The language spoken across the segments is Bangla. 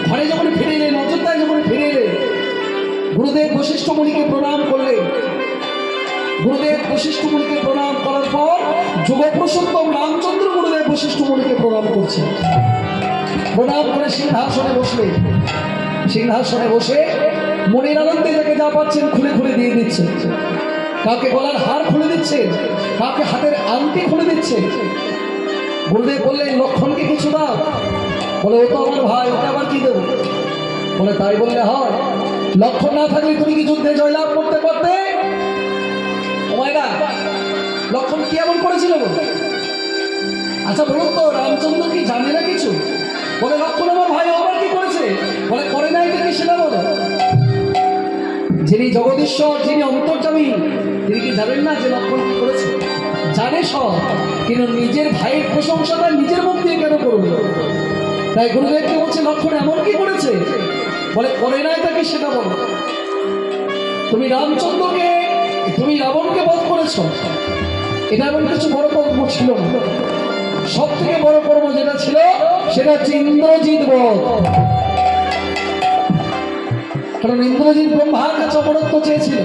ঘরে যখন ফিরে এলেন, অযোধ্যায় যখন ফিরে এলেন, গুরুদেব বশিষ্ঠ মুনিকে প্রণাম করলেন। গুরুদেব বশিষ্ঠ মুনিকে প্রণাম করার পর যুগ পুরুষোত্তম রামচন্দ্র গুরুদেব বশিষ্ঠ মুনিকে প্রণাম করছেন। প্রণাম করে সিংহাসনে বসলেন। সিংহাসনে বসে মনের আনন্দে যাকে যা পাচ্ছেন খুলে খুলে দিয়ে দিচ্ছেন। কাউকে গলার হার খুলে দিচ্ছেন, কাউকে হাতের আংটি খুলে দিচ্ছেন। গুরুদেব বললেন, লক্ষণকে কিছু দাও। বলে, ও তো আমার ভাই, ওকে আবার কি দেবো? বলে, তাই বললে হয়? লক্ষণ না থাকলে তুমি কি যুদ্ধে জয়লাভ করতে পারতে? লক্ষণ কি এমন করেছিল? আচ্ছা বলুন তো, রামচন্দ্র কি জানে না কিছু? বলে, লক্ষণ আমার ভাই, আবার কি করেছে? বলে, করে নাই তো কি সেটা বলো। যিনি জগদীশ্বর, যিনি অন্তর্যামী, তিনি কি জানেন না যে লক্ষণ কি করেছে? জানে সব, কিন্তু নিজের ভাইয়ের প্রশংসাটা নিজের মুখ দিয়ে কেন করবে? তাই গুরুদেবকে বলছে, লক্ষণ এমন কি করেছে? বলে, করে নাই তো কি সেটা বলো। তুমি রামচন্দ্রকে, তুমি রাবণকে বধ করেছ, এটা এমন কিছু বড় কর্ম ছিল না। সব থেকে বড় কর্ম যেটা ছিল সেটা হচ্ছে ইন্দ্রজিৎ বধ। কারণ ইন্দ্রজিৎ ব্রহ্মার কাছে অমরত্ব চেয়েছিল।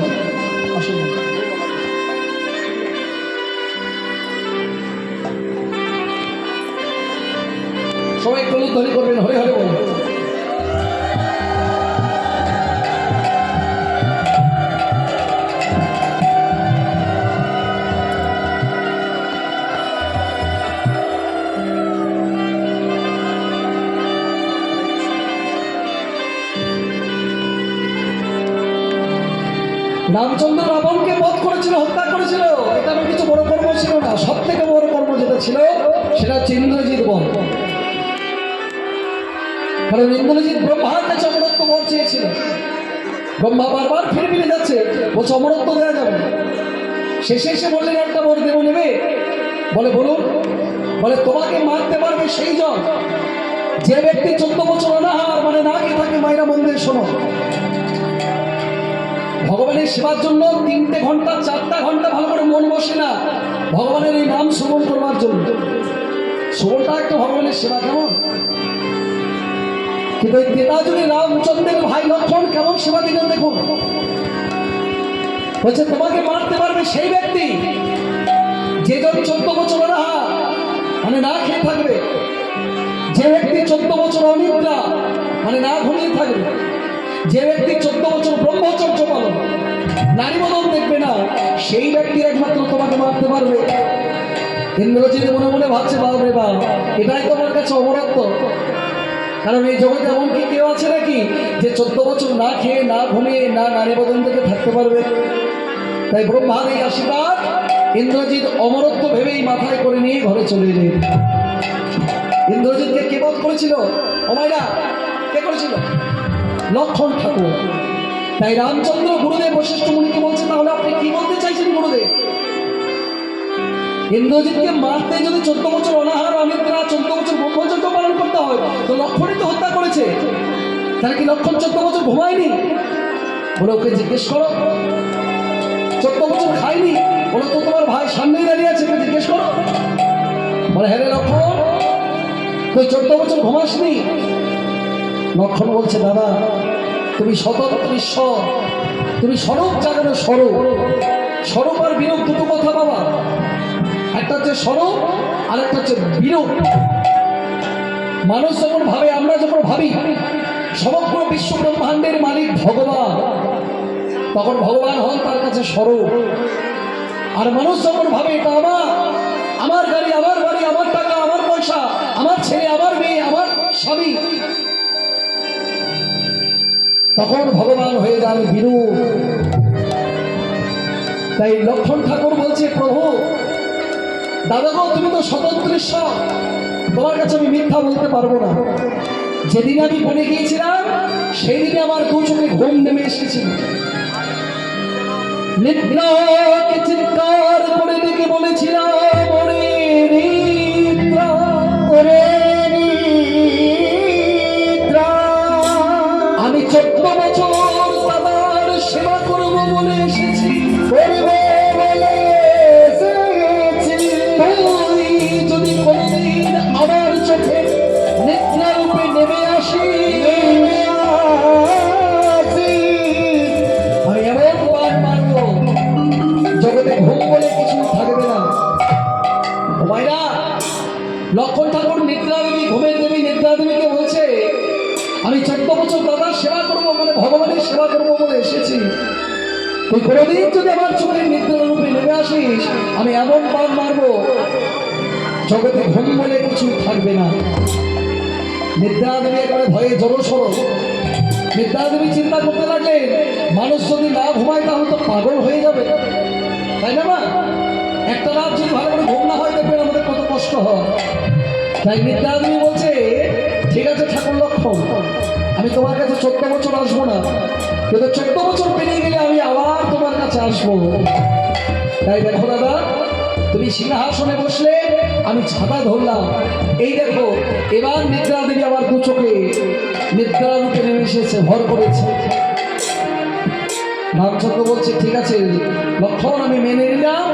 সবাই কলুধ্বনি করবেন, হরে হরে বলবেন। রামচন্দ্র রাবণকে বধ করেছিল, হত্যা করেছিল, এটা আমার কিছু বড় কর্ম ছিল না। সব থেকে বড় কর্ম যেটা ছিল সেটা হচ্ছে ইন্দ্রজিৎ বধ। কারণ ইন্দ্রজিৎ ব্রহ্মার কাছে অমরত্ব বর চেয়েছিল। ব্রহ্মা বারবার ফিরে ফিরে যাচ্ছে, বলছে অমরত্ব দেওয়া যাবে। শেষে এসে বললেন, একটা বর দেব, নেবে? বলে, বলুন। বলে, তোমাকে মারতে পারবে সেই জন যে ব্যক্তি 14 বছর অনাহার, মানে না খেয়ে থাকে। মায়েরা মন দিয়ে শোনো, ভগবানের সেবার জন্য 3টে ঘন্টা 4টা ঘন্টা ভালো করে মন বসে না ভগবানের এই নাম শ্রবণ করবার জন্য। শ্রবণটা একটা ভগবানের সেবা, কেমন? কিন্তু ওই তেতাজুরি রামচন্দ্রের ভাই লক্ষণ কেমন সেবা দিলেন দেখুন। বলছে, তোমাকে মারতে পারবে সেই ব্যক্তি যে জন 14 বছর অনাহার, মানে না খেয়ে থাকবে। যে ব্যক্তি 14 বছর অনিদ্রা, মানে না ঘুমিয়ে থাকবে। যে ব্যক্তি 14 বছর ব্রহ্মচর্য পালন, নারী বদন দেখবে না, সেই ব্যক্তির একমাত্র তোমাকে মারতে পারবে। ইন্দ্রজিৎ মনে মনে ভাবছে, বাবরে বাব, এটাই তোমার কাছে অমরত্ব। কারণ এই জগতে এমন কি কেউ আছে নাকি যে 14 বছর না খেয়ে, না ঘুমিয়ে, না নারী বদন থেকে থাকতে পারবে? তাই ব্রহ্মার এই আশীর্বাদ ইন্দ্রজিৎ অমরত্ব ভেবেই মাথায় করে নিয়ে ঘরে চলে এলেন। ইন্দ্রজিৎকে কে বধ করেছিল? ও মাইরা, কে করেছিল? লক্ষণ ঠাকুর। তাই রামচন্দ্র গুরুদেব বশিষ্ঠ মুনিকে বলছে, তাহলে আপনি কি বলতে চাইছেন গুরুদেব? ইন্দ্রজিৎকে মারতে যদি 14 বছর অনাহার, অনিদ্রা, 14 বছর ব্রহ্মচর্য পালন করতে হয়, তো লক্ষণই তো হত্যা করেছে। তাহলে কি লক্ষণ 14 বছর ঘুমায়নি? বলে, ওকে জিজ্ঞেস করো। 14 বছর খায়নি? বলে, তো তোমার ভাই সামনেই দাঁড়িয়ে আছে, ওকে জিজ্ঞেস করো। বলে, হ্যাঁ রে লক্ষণ, তুই 14 বছর ঘুমাসনি? লক্ষণ বলছে, দাদা তুমি স্বতন্ত্র ঈশ্বর, তুমি স্বরূপ জাগানো স্বরূপ। স্বরূপ আর বিরূপ দুটো কথা বাবা। একটা হচ্ছে স্বরূপ, আর একটা হচ্ছে বিরূপ। মানুষ যখন ভাবে, আমরা যখন ভাবি সমগ্র বিশ্ব ব্রহ্মাণ্ডের মালিক ভগবান, তখন ভগবান হন তার কাছে স্বরূপ। আর মানুষ যখন ভাবে এটা আমার গাড়ি, আমার বাড়ি, আমার টাকা, আমার পয়সা, আমার ছেলে, আমার মেয়ে, আমার স্বামী, তখন ভগবান হয়ে যান বিরূপ। তাই লক্ষণ ঠাকুর বলছে, প্রভু দাদা গো, তুমি তো স্বতন্ত্র ঈশ্বর, তোমার কাছে আমি মিথ্যা বলতে পারবো না। যেদিন আমি বনে গিয়েছিলাম সেই দিনে আমার 2 চোখে ঘুম নেমে এসেছিল। নিদ্রাকে চিৎকার করে ডেকে বলেছিলাম, ওরে নিদ্রা, ওরে নিদ্রা, আমি 14 বছর দাদার সেবা করবো বলে এসেছি। তুই যদি কোনদিন আমার চোখে নিদ্রা রূপে নেমে করবো বলে এসেছি। তুই কোনোদিন যদি আমার চোখের নিদ্রা রূপে নেমে আসিস, আমি এমন বান মারবো জগতে ঘুম বলে কিছু থাকবে না। নিদ্রা দেবী একেবারে ভয়ে জড়সড়। নিদ্রা দেবী চিন্তা করতে লাগলেন, মানুষ যদি না ঘুমায় তাহলে তো পাগল হয়ে যাবে, তাই না মা? একটা রাত যদি ভালো করে ঘুম না হয় দেখবেন আমাদের কত কষ্ট হয়। তাই নিদ্রা দেবী বলছে, ঠিক আছে ঠাকুর লক্ষণ, আমি তোমার কাছে 14 বছর আসবো না, কিন্তু 14 বছর পেরিয়ে গেলে আমি আবার তোমার কাছে আসবো। তাই দেখো দাদা, তুমি সিংহাসনে বসলে, আমি ছাতা ধরলাম, এই দেখো এবার নিদ্রা দেবী আবার দু চোখে নিদ্রা রূপে নেমে এসেছে, ভর করেছে। রামচন্দ্র বলছে, ঠিক আছে লক্ষণ, আমি মেনে নিলাম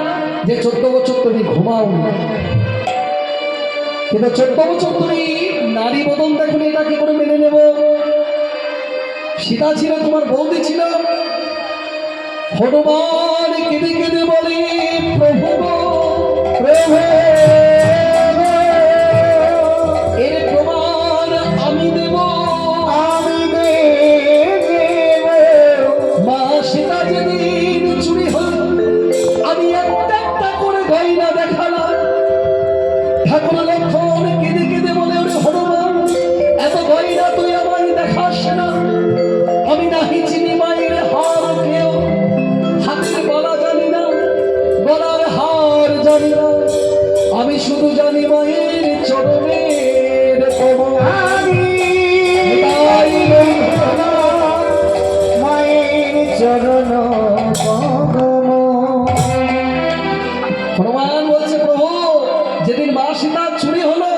যে 14 বছর তুমি ঘুমাও, কিন্তু 14 বছর তুমি নারী বদন দেখুন, এটা কি করে মেনে নেব? সীতা ছিল তোমার বৌদি ছিল। হনুমান কেঁদে কেঁদে বলে, প্রভু প্রভু এর প্রমাণ আমি দেব, আমি দেব। মা সীতা যেদিন চুরি হল, আমি একটা একটা করে গয়না দেখালাম। ঠাকুর লক্ষণ কেঁদে কেঁদে বলে, ওরে হনুমান, এত গয়না তুই আমায় দেখাস না, আমি নাহি চিনি মায়ের হার কেউ, হাতের গলা জানি না, গলার হার জানি না, আমি শুধু জানি মায়ের চরণের কমল। মায়ের চরণ হনুমান বলছে, প্রভু যেদিন মা সীতা চুরি হলো,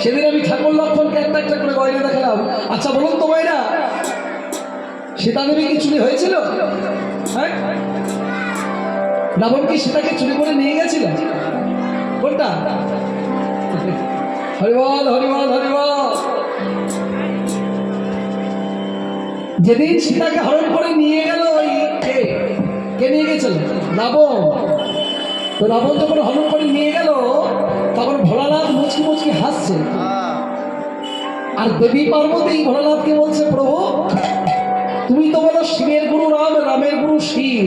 সেদিন আমি ঠাকুর লক্ষণকে একটা একটা করে গয়না দেখালাম। আচ্ছা বলুন তো ভাইরা, সীতা দেবী কি চুরি হয়েছিল? হ্যাঁ, রাবণ কি সীতাকে চুরি করে নিয়ে গেছিল? কোনটা? হরিবল হরিবল হরিবল। যেদিন সীতাকে হরণ করে নিয়ে গেল, ওই কে নিয়ে গেছিল? রাবণ। তো রাবণ যখন হরণ করে নিয়ে গেল, তখন ভোলানাথ মুচকি মুচকি হাসছে, আর দেবী পার্বতী ভোলানাথকে বলছে, প্রভু তুমি তো বলো শিবের গুরু রাম, রামের গুরু শিব,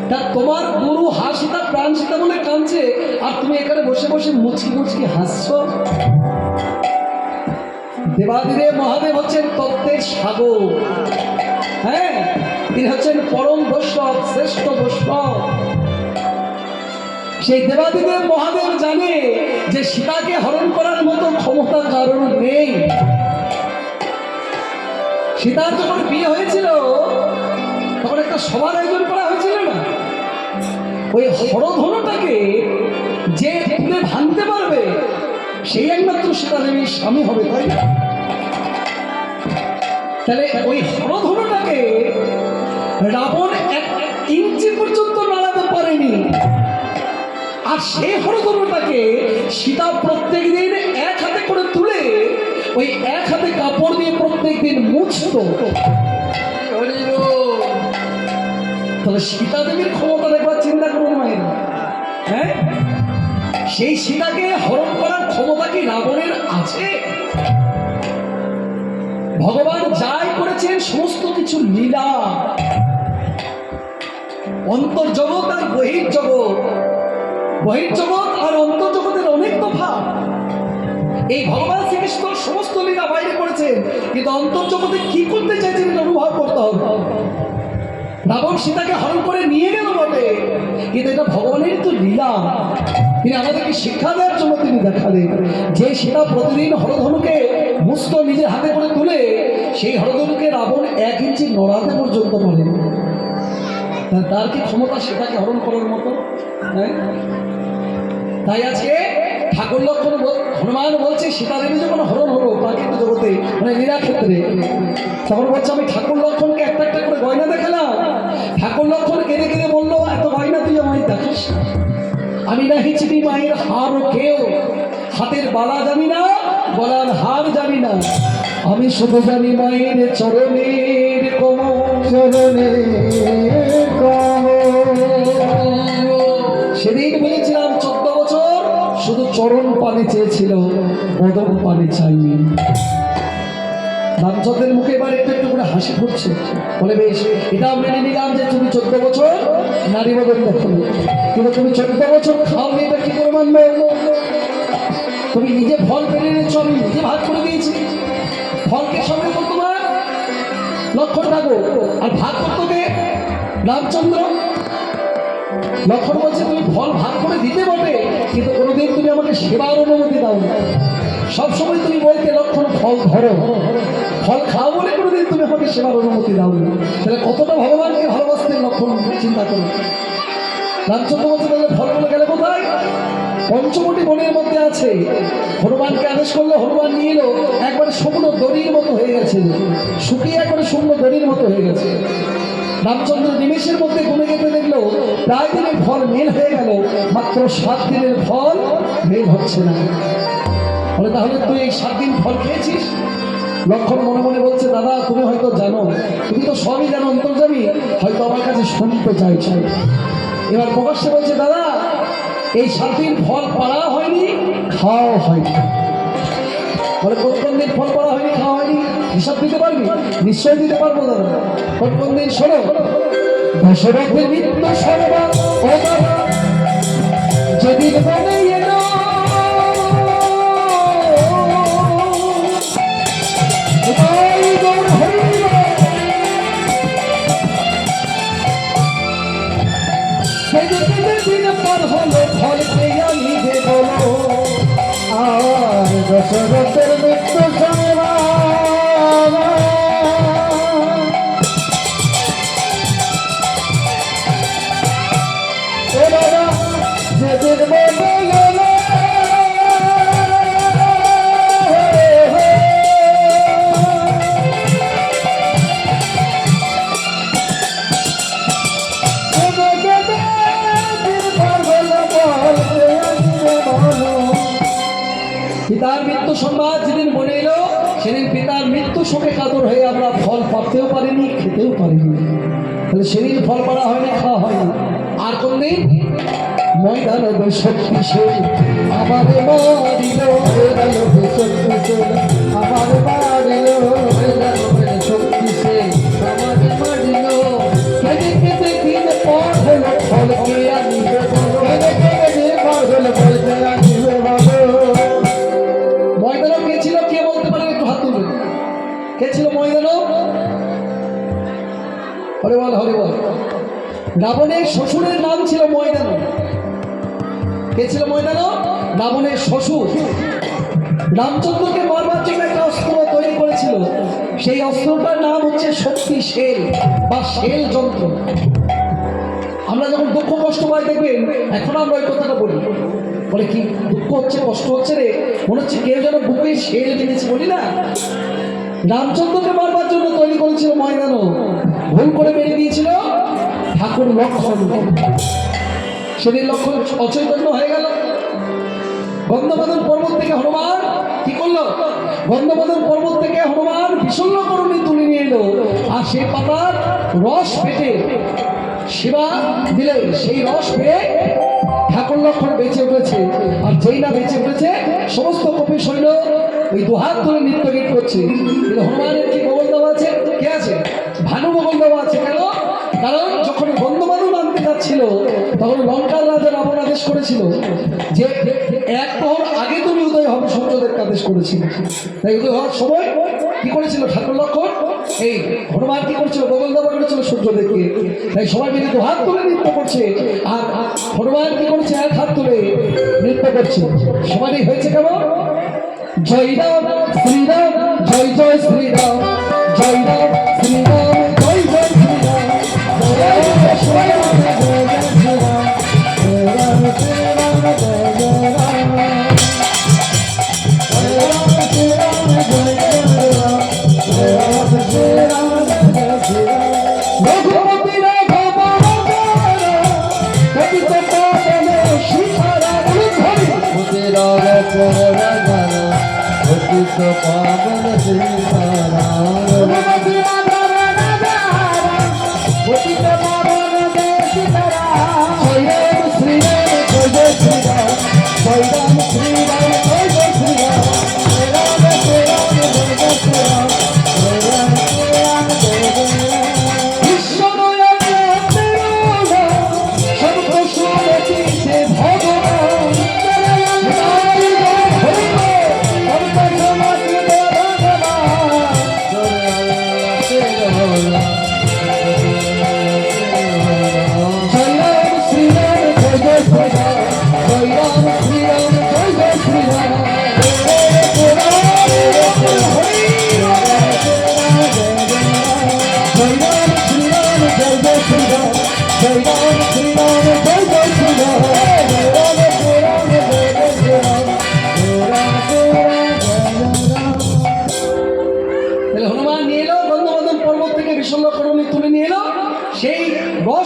তা তোমার গুরু হাসিতা প্রাণ সীতা বলে কাঁদছে, আর তুমি এখানে বসে বসে মুচকি মুচকি হাসছো। দেবাদিদেব মহাদেব হচ্ছেন তত্ত্বের সাগর, হ্যাঁ, তিনি হচ্ছেন পরম বৈষ্ণব, শ্রেষ্ঠ বৈষ্ণব। সেই দেবাদিদেব মহাদেব জানে যে সীতাকে হরণ করার মতো ক্ষমতা কারণ নেই। সীতার যখন বিয়ে হয়েছিল, তখন একটা সভার আয়োজন করা হয়েছিল না? ওই হরধনুটাকে যে তুলে ভাঙতে পারবে, সেই একমাত্র সীতা দেবীর স্বামী হবে, তাই না? তাহলে ওই হরধনুটাকে রাবণ 1 ইঞ্চি পর্যন্ত নাড়াতে পারেনি, আর সেই হরধনুটাকে সীতা প্রত্যেক দিন এক হাতে করে তুলে ওই এক হাতে কাপড় দিয়ে প্রত্যেক দিন মুছত। তাহলে সীতা দেবীর ক্ষমতা দেখবার চিন্তা করুন মায়েরা, হ্যাঁ, সেই সীতাকে হরণ করার ক্ষমতা কি রাবণের আছে? ভগবান যাই করেছেন সমস্ত কিছু লীলা, অন্তর্জগৎ আর বহির্জগৎ, বহির্জগৎ আর অন্তর্জগতের অনেক তফাৎ। এই ভগবান শ্রীকৃষ্ণ সমস্ত লীলা বাইরে করেছেন, কিন্তু অন্তর্জগতে কি করতে চাইছেন এটা অনুভব করতে হবে। রাবণ সীতাকে হরণ করে নিয়ে গেল বটে, কিন্তু এটা ভগবানের তো লীলা, তিনি আমাদেরকে শিক্ষা দেওয়ার জন্য তিনি দেখালেন যে সীতা প্রতিদিন হরধনুকে মুস্ত নিজের হাতে করে তুলে সেই হরধনুকে রাবণ 1 ইঞ্চি নড়াতে পর্যন্ত পারে। তার কি ক্ষমতা সীতাকে হরণ করার মতো? হ্যাঁ, তাই আজকে ঠাকুর লক্ষণ হনুমান বলছে, সীতা দেবী যখন হরণ হলো প্রাকৃতিক জগতে, মানে লীলা ক্ষেত্রে, তখন বলছে আমি ঠাকুর লক্ষণকে একটা একটা করে গয়না দেখালাম। ঠাকুর লক্ষণ কেঁদে কেঁদে বললো, এত গয়না তুই আমায় দেখাস, আমি নাহি চিনি মায়ের হার কেউ, হাতের বালা জানি না, গলার হার জানি না, আমি শুধু জানি মায়ের চরণের কমল, চরণের কমল। সেদিন বলেছিলাম 14 বছর শুধু চরণ পানি চেয়েছিল, বদন পানি চাইনি। রামচন্দ্রের মুখে এবার একটু একটু করে হাসি ফুটছে। বলে বেশ, এটাও মেনে নিলাম যে তুমি 14 বছর নারী বদল দেখো, কিন্তু তুমি 14 বছর খাওনি, এটা কি করে মানবে? তুমি নিজে ফল পেরে এনেছো, আমি নিজে ভাগ করে দিয়েছি। ফলকে সঙ্গে করতো না লক্ষণ থাকো, আর ভাগ করতো কে? রামচন্দ্র। লক্ষণ বলছে তুমি ফল ভাগ করে দিতে বটে, কিন্তু কোনোদিন তুমি আমাকে সেবার অনুমতি দাও না। সবসময় তুমি বলতে লক্ষণ ফল ধরো, ফল খাও বলে কোনোদিন তুমি আমাকে সেবার অনুমতি দাও না। তাহলে কতটা ভগবানকে ভালোবাসতেন লক্ষণ, চিন্তা করো। রামচন্দ্র বলছে তাহলে ফলগুলো গেলে কোথায়? পঞ্চবটি বনের মধ্যে আছে। হনুমানকে আদেশ করলো, হনুমান নিয়ে এলো, একবারে শুকনো দড়ির মতো হয়ে গেছে, শুকিয়ে একবারে শুকনো দড়ির মতো হয়ে গেছে। রামচন্দ্র নিমেষের মধ্যে গুনে গেতে দেখলো প্রায় দিনের ফল মেল হয়ে গেল, মাত্র 7 দিনের ফল মেল হচ্ছে না। বলে তাহলে তুই এই 7 দিন ফল খেয়েছিস? লক্ষণ মনে মনে বলছে দাদা তুমি হয়তো জানো, তুমি তো সবই জানো অন্তর্যামী, হয়তো আমার কাছে শুনতে চাইছো। এবার প্রকাশ্যে বলছে দাদা এই 7 দিন ফল পাড়া হয়নি, খাওয়া হয়নি। বলে কোন দিন ফল পাড়া হয়নি, খাওয়া হয়নি, হিসাব দিতে পারবি? নিশ্চয়ই দিতে পারবো দাদা। কোন দিন? শোনো, দশরথের মৃত্যু সর্বা ও দাদা যেদিন বনে এলো, ফল পেয়ে আমি দেব, আর দশরথের মৃত্যু সংবাদ যেদিন বলে গেল, পিতার মৃত্যু সংবাদ যেদিন বনে এলো, সেদিন পিতার মৃত্যু শোকে কাতর হয়ে আমরা ফল পাতেও পারিনি, খেতেও পারিনি। তাহলে সেদিন ফল পাড়া হয়নি, খাওয়া হয়নি। আর কোন দিন? ময়দান শক্তি সে আমার মারিল, আমার মারিল শক্তি সে আমার মারিল, কেঁদে কেঁদে দিন পর হলো ফলকে আনিবে, কেঁদে কেঁদে পর হলো ফলকে আনিবে বাবু। ময়দানব কে ছিল? কে বলতে পারেন? একটু হাত তুলবেন। কে ছিল ময়দানব? হরে বল, হরে বল। রাবণের শ্বশুরের নাম ছিল ময়দানব। কে ছিল ময়দানব? রাবণের শ্বশুর। রামচন্দ্রকে মারবার জন্য একটা অস্ত্র তৈরি করেছিল, সেই অস্ত্রটার নাম হচ্ছে শক্তি শেল বা শেল যন্ত্র। আমরা যখন দুঃখ কষ্ট পাই দেখবেন, এখন আমরা ওই কথাটা বলি, বলে কি দুঃখ হচ্ছে, কষ্ট হচ্ছে রে, মনে হচ্ছে কেউ যেন বুকে শেল দিয়েছে, বলি না? রামচন্দ্রকে মারবার জন্য তৈরি করেছিল ময়দানব, ভুল করে মেরে দিয়েছিল ঠাকুর লক্ষণ। সেদিন লক্ষণ অচৈতন্য হয়ে গেল। গন্ধমাদন পর্বত থেকে হনুমান কি করলো? গন্ধমাদন পর্বত থেকে হনুমান বিশল্যকরণী তুলে নিয়ে এলো, আর সেই পাতার রস পেটে শিবা দিলে, সেই রস পেয়ে ঠাকুর লক্ষণ বেঁচে উঠেছে। আর যেই না বেঁচে উঠেছে, সমস্ত কপি সৈন্য ওই দুহাত ধরে নৃত্য গীত করছে। কিন্তু হনুমানের কি বগল দেওয়া আছে? কে আছে? ভানু বগল দেওয়া আছে। কেন? কারণ যখন গন্ধমাদন আনতে যাচ্ছিল, তখন লঙ্কার রাজা রাবণ আদেশ করেছিল যে 1 প্রহর আগে তুমি উদয় হবে, সূর্যদেবকে আদেশ করেছিল। তাই উদয় হওয়ার সময় কি করেছিল ঠাকুর লক্ষণ? এই হনুমান কি করেছিল? বগল দেওয়া করেছিল সূর্যদেবকে। তাই সবাই মিলে দুহাত তুলে নৃত্য করছে, আর হনুমান কি করছে? 1 হাত তুলে নৃত্য করছে। সবারই হয়েছে কেমন? জয় রাম শ্রীরাম, জয় জয় শ্রীরাম, জয় রাম শ্রীরাম, জয় জয় শ্রীরাম, জয় জয় শ্রীরাম, জয় জয় শ্রীরাম, জয় রাম শ্রীরাম, জয় জয় রাম, জয় রাম শ্রীরাম, জয় জয় রাম, জয় রাম শ্রীরাম, জয় শ্রীরাম। রঘুপতি রাঘব পতিত পাবনে সীতারাম, রঘুপতি রাঘব পতিত পাবনে সীতারাম, রঘুপতি রাঘব পতিত পাবনে সীতারাম। জয় রাম শ্রীরাম, জয় জয় শ্রীরাম, জয় রাম শ্রীরাম, জয় জয় শ্রীরাম, জয় রাম শ্রীরাম, জয় জয় শ্রীরাম,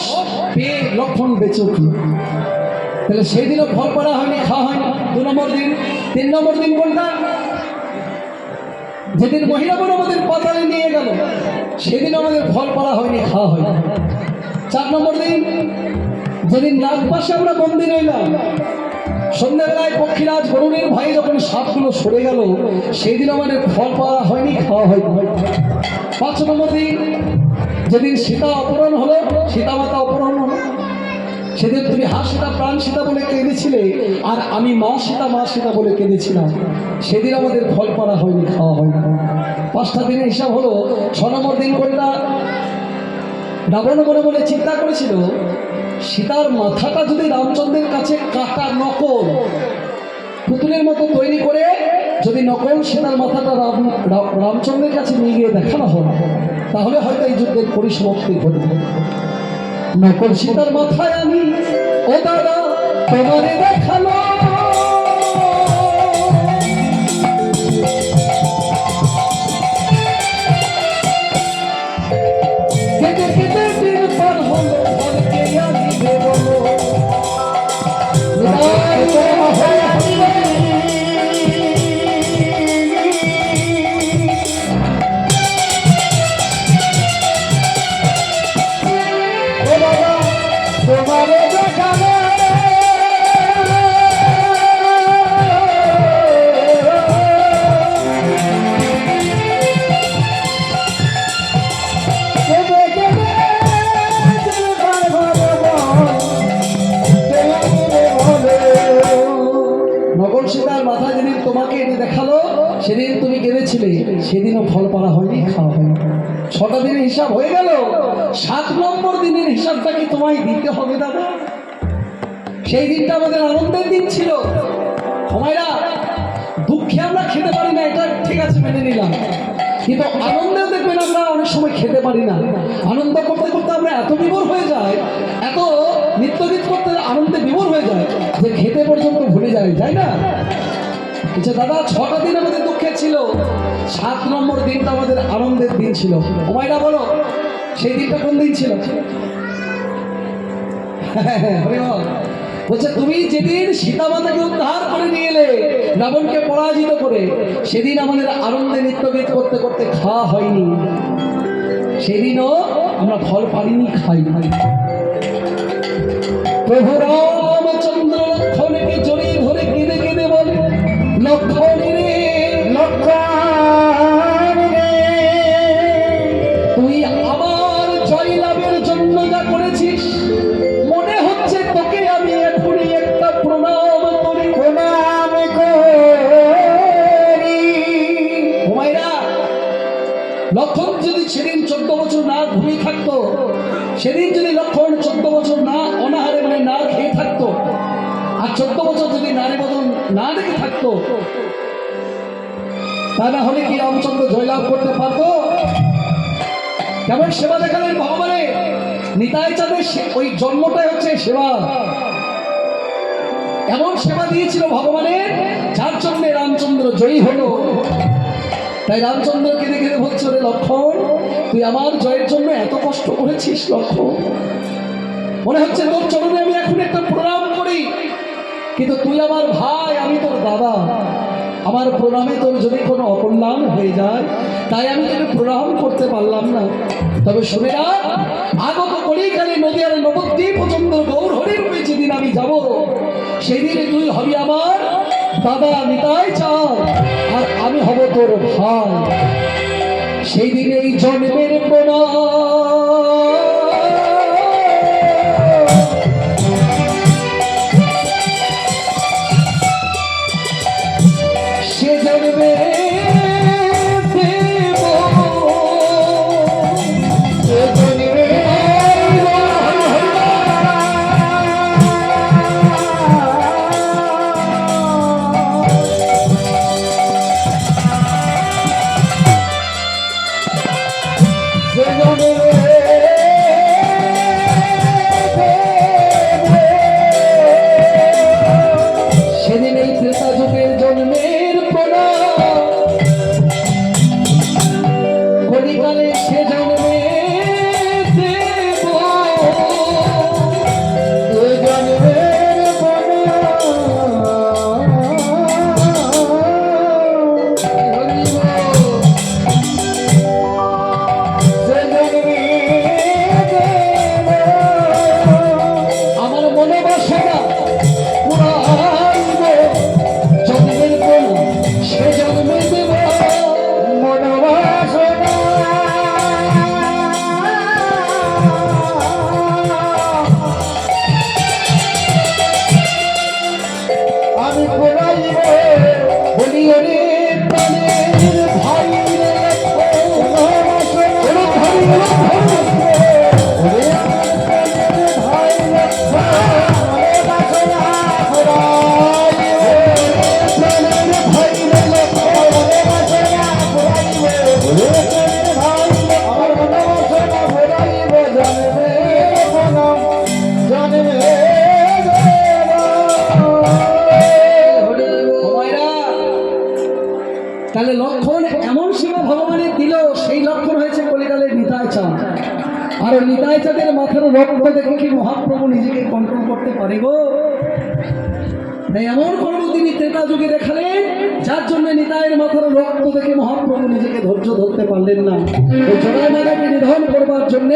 সাহস পেয়ে লক্ষণ বেঁচে উঠল। তাহলে সেই দিনও ফল পাড়া হয়নি, খাওয়া হয়নি। 2 নম্বর দিন। 3 নম্বর দিন কোনটা? যেদিন মহিলাগণ আমাদের পাতালে নিয়ে গেল সেদিন আমাদের ফল পাড়া হয়নি, খাওয়া হয়নি। 4 নম্বর দিন, যেদিন নাগপাশে আমরা বন্দী রইলাম, সন্ধ্যাবেলায় পক্ষীরাজ গরুণের ভয়ে যখন সাপগুলো সরে গেল সেই দিন আমাদের ফল পাওয়া হয়নি, খাওয়া হয়নি। 5 নম্বর দিন, যেদিন সীতা অপহরণ হলো, সীতা মাতা অপহরণ হলো, সেদিন তুমি হা সীতা প্রাণ সীতা বলে কেঁদেছিলে, আর আমি মা সীতা বলে কেঁদেছিলাম। সেদিন আমাদের ফল পাড়া হয়নি, খাওয়া হয়নি। 5টা দিনের হিসাব হলো। 6 নম্বর দিন কোনটা? রাবণ মনে মনে চিন্তা করেছিল, সীতার মাথাটা যদি রামচন্দ্রের কাছে কাটা নকল পুতুলের মতো তৈরি করে যদি নকল সীতার মাথাটা রামচন্দ্রের কাছে নিয়ে গিয়ে দেখানো হয়, তাহলে হয়তো এই যুদ্ধের পরিসমাপ্তি ঘটবে। নকল সীতার মাথায় আমি ও দাদা তোমারে দেখালো, কেটে কেটে দিন পার হলো, ফলকে আমি দেবলো। নকল সীতার মাথা যেদিন তোমাকে এনে দেখালো সেদিন তুমি কেঁদেছিলে, সেদিনও ফল পাড়া হয়নি, খাওয়া হয়নি। 6টা দিনের হিসাব হয়ে গেল। 7 নম্বর দিনের হিসাবটা কি তোমায় দিতে হবে দাদা? সেই দিনটা আমাদের আনন্দের দিন ছিল। সময়রা দুঃখে আমরা খেতে পারি না, এটা ঠিক আছে, মেনে নিলাম, কিন্তু আনন্দেও দেখবেন আমরা অনেক সময় খেতে পারি না। আনন্দ করতে করতে আমরা এত বিভোর হয়ে যাই, এত নিত্যগীত করতে আনন্দে বিভোর হয়ে যায় যে খেতে পর্যন্ত ভুলে যায়, তাই না? আচ্ছা দাদা, 6টা দিন আমাদের দুঃখের ছিল, 7 নম্বর দিনটা আমাদের আনন্দের দিন ছিল। সময়টা বলো, সেই দিনটা কোন দিন ছিল? বলছে তুমি যেদিন সীতা মাতাকে উদ্ধার করে নিয়ে এলে রাবণকে পরাজিত করে, সেদিন আমাদের আনন্দে নিত্যগীত করতে করতে খাওয়া হয়নি, সেদিনও আমরা ফল পাইনি, খাই। প্রভু রামচন্দ্র লক্ষণকে জড়িয়ে ধরে কেঁদে কেঁদে বলে, লক্ষণ রে লক্ষণ রে, তুই আমার জয়লাভের জন্য যা করেছিস, মনে হচ্ছে তোকে আমি এখনই একটা প্রণাম করি, প্রণাম করি। হুমায়রা, লক্ষণ যদি সেদিন 14 বছর না ঘুমিয়ে থাকতো, সেদিন যদি লক্ষণ 14 বছর না অনাহারে মানে না খেয়ে থাকতো, আর 14 বছর যদি নারী বদন না দেখে থাকতো, তা না হলে কি রামচন্দ্র জয়লাভ করতে পারতো? কেমন সেবা দেখালেন ভগবানের। নিতাই চাঁদের ওই জন্মটাই হচ্ছে সেবা। এমন সেবা দিয়েছিল ভগবানের, যার জন্য রামচন্দ্র জয়ী হলো। তাই রামচন্দ্র কেঁদে কেঁদে বলছে, রে লক্ষণ, তুই আমার জয়ের জন্য এত কষ্ট করেছিস লক্ষণ, মনে হচ্ছে তোর চরণে আমি এখন একটা প্রণাম করি, কিন্তু তুই আমার ভাই, আমি তোর দাদা, আমার প্রণামে তোর যদি কোনো অকল্যাণ হয়ে যায়, তাই আমি তোকে প্রণাম করতে পারলাম না। তবে শুনে রাখ, আগত কলিকালে নদীয়ার নবদ্বীপ পর্যন্ত গৌর হরি রূপে যেদিন আমি যাব, সেদিন তুই হবি আমার দাদা নিতাই চাঁদ, আর আমি হব তোর ভাই। সেই দিন এই জন্মের প্রণাম, সে জন্মে সেদিন এই ত্রেতা যুগের জন্মের প্রণাম, কলিকালে সে জন্মে দেব। তাহলে লক্ষণ এমন সেবা ভগবানের দিল, সেই লক্ষণ হয়েছে কলিকালের নিতাই চাঁদ। আর ওই নিতাই চাঁদের মাথার রক্ত দেখে কি মহাপ্রভু নিজেকে কন্ট্রোল করতে পারে গো? তাই এমন কর্ম তিনি ত্রেতা যুগে দেখালেন, যার জন্য নিতাইয়ের মাথার রক্ত দেখে মহাপ্রভু নিজেকে ধৈর্য ধরতে পারলেন না। ওই জোড়ায় মাদাকে নিধন করবার জন্য